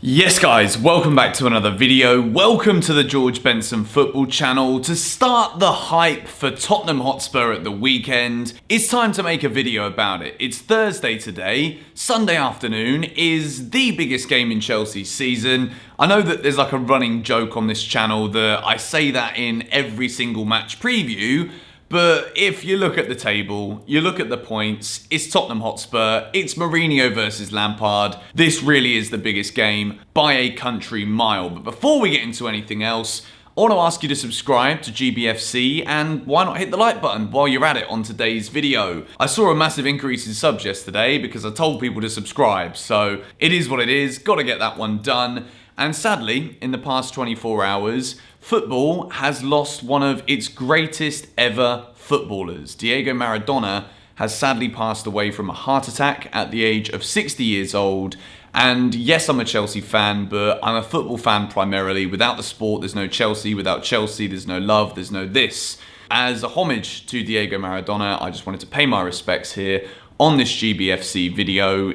Yes guys, welcome back to another video. Welcome to the George Benson football channel. To start the hype for Tottenham Hotspur at the weekend, it's time to make a video about it. It's Thursday today. Sunday afternoon is the biggest game in Chelsea's season. I know that there's like a running joke on this channel that I say that in every single match preview. But if you look at the table, you look at the points, it's Tottenham Hotspur, it's Mourinho versus Lampard. This really is the biggest game by a country mile. But before we get into anything else, I want to ask you to subscribe to GBFC and why not hit the like button while you're at it on today's video. I saw a massive increase in subs yesterday because I told people to subscribe, so it is what it is, got to get that one done. And sadly, in the past 24 hours, football has lost one of its greatest ever footballers. Diego Maradona has sadly passed away from a heart attack at the age of 60 years old. And yes, I'm a Chelsea fan, but I'm a football fan primarily. Without the sport, there's no Chelsea. Without Chelsea, there's no love, there's no this. As a homage to Diego Maradona, I just wanted to pay my respects here on this GBFC video.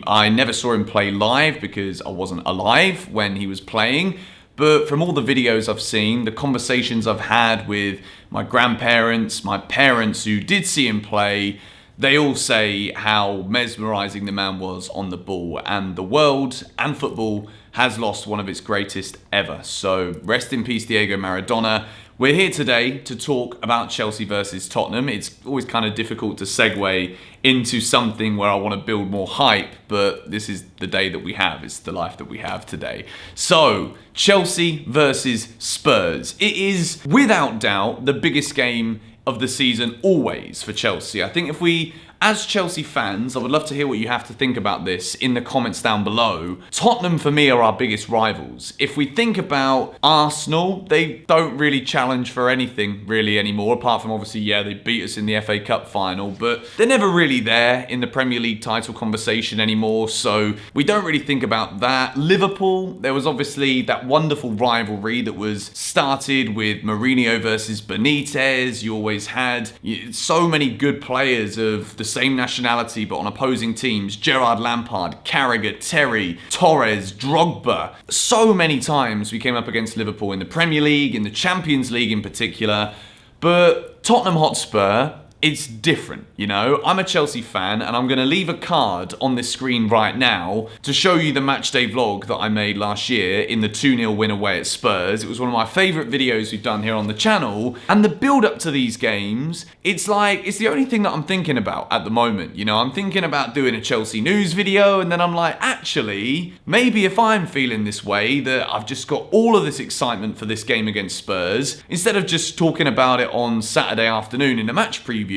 I never saw him play live because I wasn't alive when he was playing. But from all the videos I've seen, the conversations I've had with my grandparents, my parents who did see him play, they all say how mesmerising the man was on the ball. And the world and football has lost one of its greatest ever. So rest in peace, Diego Maradona. We're here today to talk about Chelsea versus Tottenham. It's always kind of difficult to segue into something where I want to build more hype, but this is the day that we have. It's the life that we have today. So, Chelsea versus Spurs. It is, without doubt, the biggest game of the season always for Chelsea. I think if we, as Chelsea fans, I would love to hear what you have to think about this in the comments down below. Tottenham, for me, are our biggest rivals. If we think about Arsenal, they don't really challenge for anything really anymore, apart from obviously, yeah, they beat us in the FA Cup final, but they're never really there in the Premier League title conversation anymore, so we don't really think about that. Liverpool, there was obviously that wonderful rivalry that was started with Mourinho versus Benitez. You always had so many good players of the same nationality but on opposing teams. Gerrard, Lampard, Carragher, Terry, Torres, Drogba. So many times we came up against Liverpool in the Premier League, in the Champions League in particular. But Tottenham Hotspur, it's different, you know? I'm a Chelsea fan and I'm going to leave a card on this screen right now to show you the matchday vlog that I made last year in the 2-0 win away at Spurs. It was one of my favourite videos we've done here on the channel. And the build up to these games, it's the only thing that I'm thinking about at the moment. You know, I'm thinking about doing a Chelsea news video and then I'm like, actually, maybe if I'm feeling this way, that I've just got all of this excitement for this game against Spurs, instead of just talking about it on Saturday afternoon in a match preview,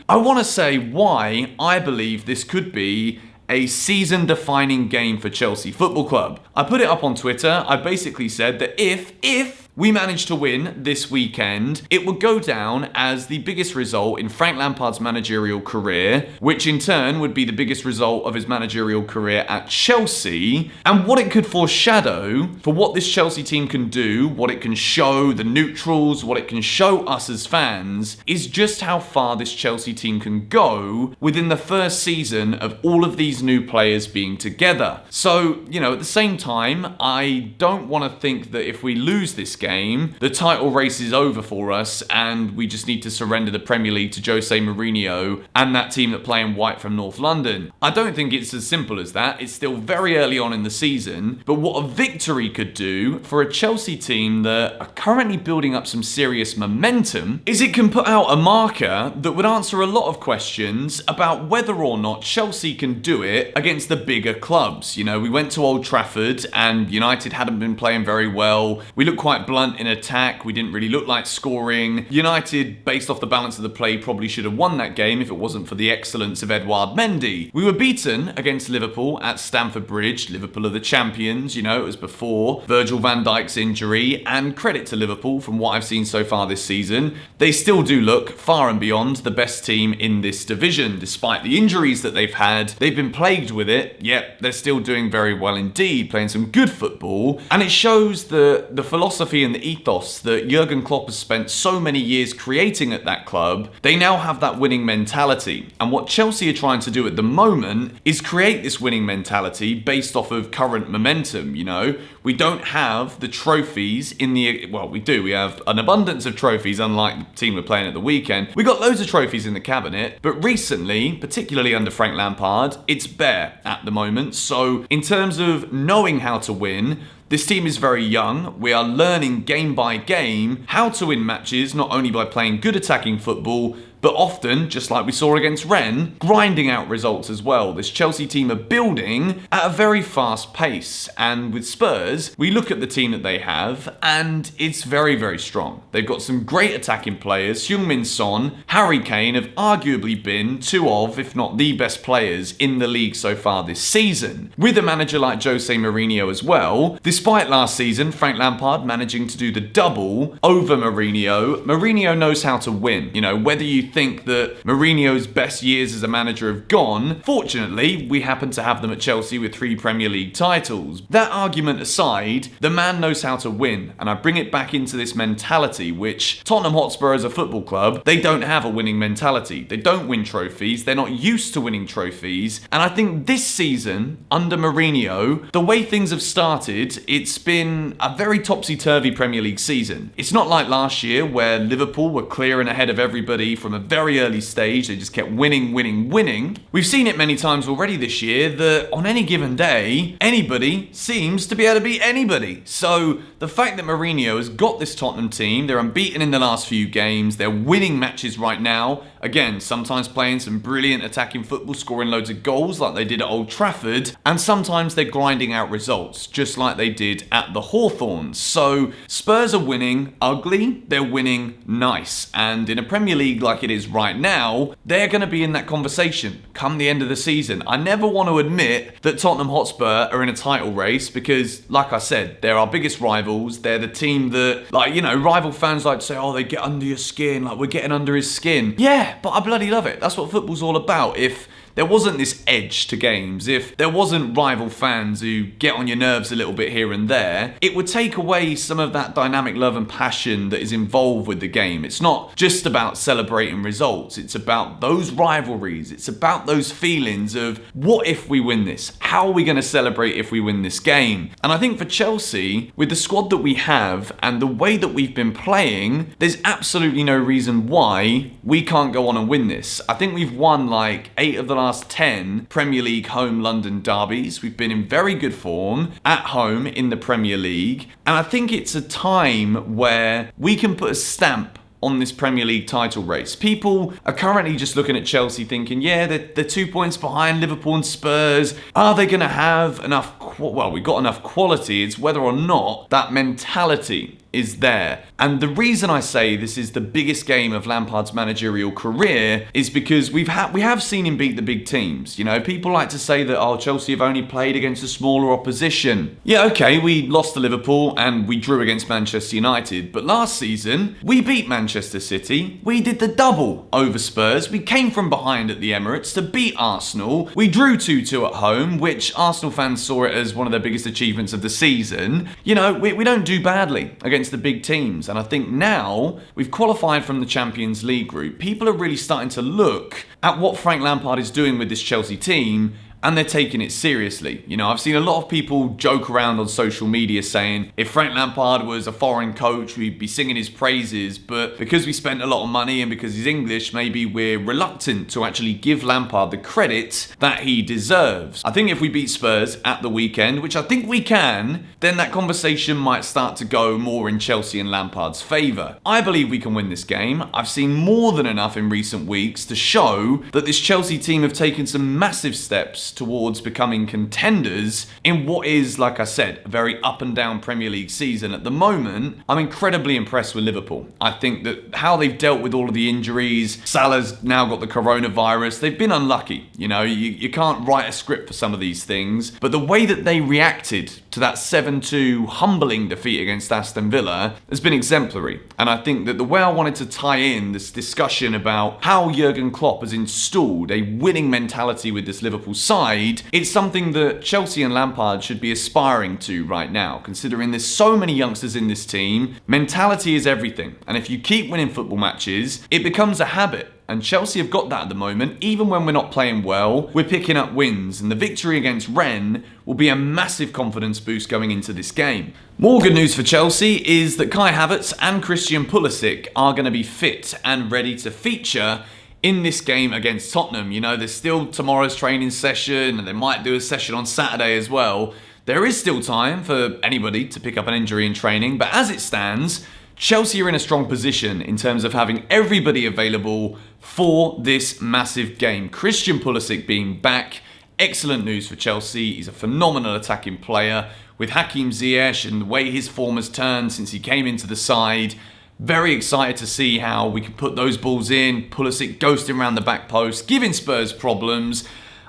I want to say why I believe this could be a season-defining game for Chelsea Football Club. I put it up on Twitter. I basically said that if we managed to win this weekend, it would go down as the biggest result in Frank Lampard's managerial career, which in turn would be the biggest result of his managerial career at Chelsea. And what it could foreshadow for what this Chelsea team can do, what it can show the neutrals, what it can show us as fans, is just how far this Chelsea team can go within the first season of all of these new players being together. So, you know, at the same time, I don't want to think that if we lose this game, the title race is over for us and we just need to surrender the Premier League to Jose Mourinho and that team that play in white from North London. I don't think it's as simple as that. It's still very early on in the season, but what a victory could do for a Chelsea team that are currently building up some serious momentum is it can put out a marker that would answer a lot of questions about whether or not Chelsea can do it against the bigger clubs. You know, we went to Old Trafford and United hadn't been playing very well. We looked quite blunt in attack. We didn't really look like scoring. United, based off the balance of the play, probably should have won that game if it wasn't for the excellence of Edouard Mendy. We were beaten against Liverpool at Stamford Bridge. Liverpool are the champions, you know, it was before Virgil van Dijk's injury, and credit to Liverpool from what I've seen so far this season. They still do look far and beyond the best team in this division. Despite the injuries that they've had, they've been plagued with it, yet they're still doing very well indeed, playing some good football. And it shows the philosophy and the ethos that Jurgen Klopp has spent so many years creating at that club. They now have that winning mentality. And what Chelsea are trying to do at the moment is create this winning mentality based off of current momentum, you know? We don't have the trophies in the... Well, we do. We have an abundance of trophies, unlike the team we're playing at the weekend. We got loads of trophies in the cabinet, but recently, particularly under Frank Lampard, it's bare at the moment. So in terms of knowing how to win, this team is very young. We are learning game by game how to win matches, not only by playing good attacking football, but often, just like we saw against Rennes, grinding out results as well. This Chelsea team are building at a very fast pace. And with Spurs, we look at the team that they have, and it's very, very strong. They've got some great attacking players. Heung-min Son, Harry Kane have arguably been two of, if not the best players in the league so far this season. With a manager like Jose Mourinho as well, despite last season, Frank Lampard managing to do the double over Mourinho, Mourinho knows how to win. You know, whether you think that Mourinho's best years as a manager have gone, fortunately, we happen to have them at Chelsea with 3 Premier League titles. That argument aside, the man knows how to win, and I bring it back into this mentality, which Tottenham Hotspur as a football club, they don't have a winning mentality. They don't win trophies, they're not used to winning trophies, and I think this season, under Mourinho, the way things have started, it's been a very topsy-turvy Premier League season. It's not like last year, where Liverpool were clearing ahead of everybody from a very early stage. They just kept winning. We've seen it many times already this year that on any given day, anybody seems to be able to beat anybody. So the fact that Mourinho has got this Tottenham team, they're unbeaten in the last few games, they're winning matches right now. Again, sometimes playing some brilliant attacking football, scoring loads of goals like they did at Old Trafford, and sometimes they're grinding out results, just like they did at the Hawthorns. So Spurs are winning ugly, they're winning nice, and in a Premier League like it is right now, they're going to be in that conversation come the end of the season. I never want to admit that Tottenham Hotspur are in a title race because, like I said, they're our biggest rivals. They're the team that, like, you know, rival fans like to say, oh, they get under your skin, like we're getting under his skin. Yeah, but I bloody love it. That's what football's all about. If there wasn't this edge to games, if there wasn't rival fans who get on your nerves a little bit here and there, it would take away some of that dynamic love and passion that is involved with the game. It's not just about celebrating results, it's about those rivalries, it's about those feelings of what if we win this? How are we going to celebrate if we win this game? And I think for Chelsea, with the squad that we have and the way that we've been playing, there's absolutely no reason why we can't go on and win this. I think we've won like 8 of the last 10 Premier League home London derbies. We've been in very good form at home in the Premier League. And I think it's a time where we can put a stamp on this Premier League title race. People are currently just looking at Chelsea thinking, yeah, they're 2 points behind Liverpool and Spurs. Are they going to have enough... Well, we've got enough quality. It's whether or not that mentality is there. And the reason I say this is the biggest game of Lampard's managerial career is because we have seen him beat the big teams. You know, people like to say that, oh, Chelsea have only played against a smaller opposition. Yeah, okay, we lost to Liverpool and we drew against Manchester United, but last season we beat Manchester City. We did the double over Spurs. We came from behind at the Emirates to beat Arsenal. We drew 2-2 at home, which Arsenal fans saw it as one of their biggest achievements of the season. You know, we don't do badly against the big teams, and I think now we've qualified from the Champions League group. People are really starting to look at what Frank Lampard is doing with this Chelsea team, and they're taking it seriously. You know, I've seen a lot of people joke around on social media saying if Frank Lampard was a foreign coach, we'd be singing his praises, but because we spent a lot of money and because he's English, maybe we're reluctant to actually give Lampard the credit that he deserves. I think if we beat Spurs at the weekend, which I think we can, then that conversation might start to go more in Chelsea and Lampard's favour. I believe we can win this game. I've seen more than enough in recent weeks to show that this Chelsea team have taken some massive steps towards becoming contenders in what is, like I said, a very up and down Premier League season. At the moment, I'm incredibly impressed with Liverpool. I think that how they've dealt with all of the injuries, Salah's now got the coronavirus, they've been unlucky. You know, you can't write a script for some of these things, but the way that they reacted to that 7-2 humbling defeat against Aston Villa has been exemplary. And I think that the way I wanted to tie in this discussion about how Jurgen Klopp has installed a winning mentality with this Liverpool side side, it's something that Chelsea and Lampard should be aspiring to right now, considering there's so many youngsters in this team. Mentality is everything, and if you keep winning football matches, it becomes a habit. And Chelsea have got that at the moment. Even when we're not playing well, we're picking up wins, and the victory against Rennes will be a massive confidence boost going into this game. More good news for Chelsea is that Kai Havertz and Christian Pulisic are going to be fit and ready to feature in this game against Tottenham. You know, there's still tomorrow's training session, and they might do a session on Saturday as well. There is still time for anybody to pick up an injury in training, but as it stands, Chelsea are in a strong position in terms of having everybody available for this massive game. Christian Pulisic being back, excellent news for Chelsea. He's a phenomenal attacking player. With Hakim Ziyech and the way his form has turned since he came into the side, very excited to see how we can put those balls in. Pulisic ghosting around the back post, giving Spurs problems.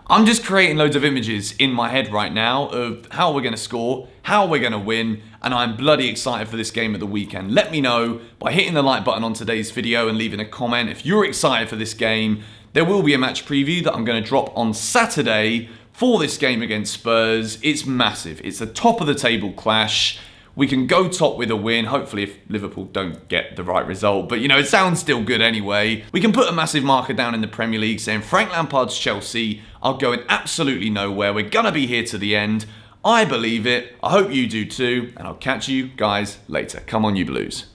I'm just creating loads of images in my head right now of how we're going to score, how we're going to win, and I'm bloody excited for this game at the weekend. Let me know by hitting the like button on today's video and leaving a comment if you're excited for this game. There will be a match preview that I'm going to drop on Saturday for this game against Spurs. It's massive. It's a top of the table clash. We can go top with a win, hopefully if Liverpool don't get the right result. But, you know, it sounds still good anyway. We can put a massive marker down in the Premier League saying Frank Lampard's Chelsea are going absolutely nowhere. We're going to be here to the end. I believe it. I hope you do too. And I'll catch you guys later. Come on, you Blues.